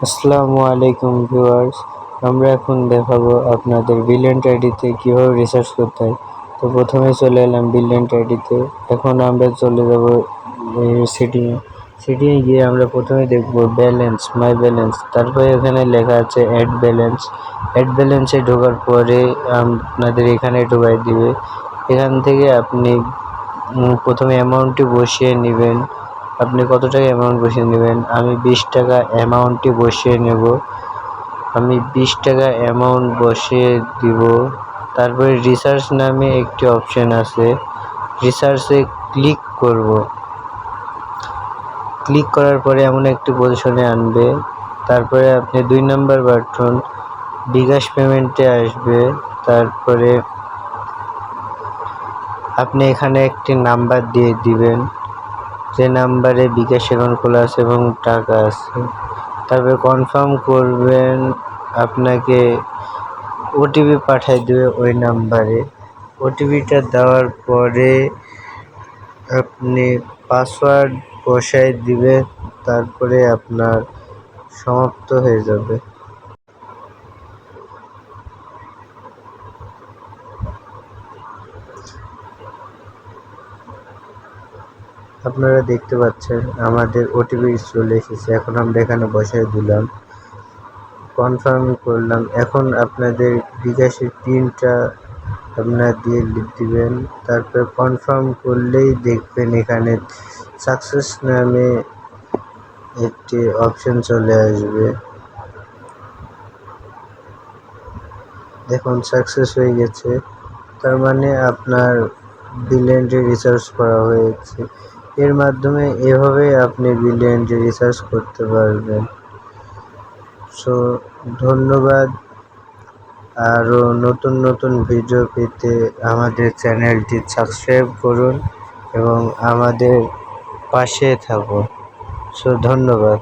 আসসালামু আলাইকুম ভিউয়ার্স, আমরা এখন দেখাবো আপনাদের বিলিয়ন্ট আইডিতে কীভাবে রিসার্চ করতে হয়। তো প্রথমে চলে এলাম বিলিয়ন্ট আইডিতে। এখন আমরা চলে যাব সেটিংয়ে গিয়ে আমরা প্রথমে দেখব ব্যালেন্স, মাই ব্যালেন্স। তারপরে এখানে লেখা আছে অ্যাড ব্যালেন্সে ঢোকার পরে আপনাদের এখানে ঢোকাই দিবে। এখান থেকে আপনি প্রথমে অ্যামাউন্টটি বসিয়ে নেবেন। আপনি কত টাকা অ্যামাউন্ট বসিয়ে নেবেন? আমি 20 টাকা অ্যামাউন্টটি বসিয়ে নেব। আমি 20 টাকা অ্যামাউন্ট বসিয়ে দিব। তারপরে রিসার্চ নামে একটি অপশন আছে, রিসার্চে ক্লিক করব। ক্লিক করার পরে এমন একটি পজিশনে আনবে। তারপরে আপনি 2 নম্বর বাটন বিকাশ পেমেন্টে আসবে। তারপরে আপনি এখানে একটি নাম্বার দিয়ে দিবেন, যে নাম্বারে বিকাশ অ্যাকাউন্ট খোলা আছে এবং টাকা আছে। তারপরে কনফার্ম করবেন। আপনাকে ওটিপি পাঠিয়ে দেবে ওই নাম্বারে। ওটিপিটা দেওয়ার পরে আপনি পাসওয়ার্ড বসাই দিবেন। তারপরে আপনার সমাপ্ত হয়ে যাবে। আপনারা দেখতে পাচ্ছেন আমাদের ওটিপি চলে এসেছে। এখন আমরা এখানে বসাই দিলাম, কনফার্ম করলাম। এখন আপনাদের বিকাশের পিনটা আপনারা দিয়ে দিবেন। তারপর কনফার্ম করলেই দেখবেন এখানে সাকসেস নামে একটি অপশন চলে আসবে। দেখুন সাকসেস হয়ে গেছে, তার মানে আপনার বিলিয়ন্টে রিসার্চ করা হয়েছে। এর মাধ্যমে এভাবে আপনি বিলিয়ন্টে রিসার্চ করতে পারবেন। সো ধন্যবাদ। আরও নতুন নতুন ভিডিও পেতে আমাদের চ্যানেলটি সাবস্ক্রাইব করুন এবং আমাদের পাশে থাকুন। সো ধন্যবাদ।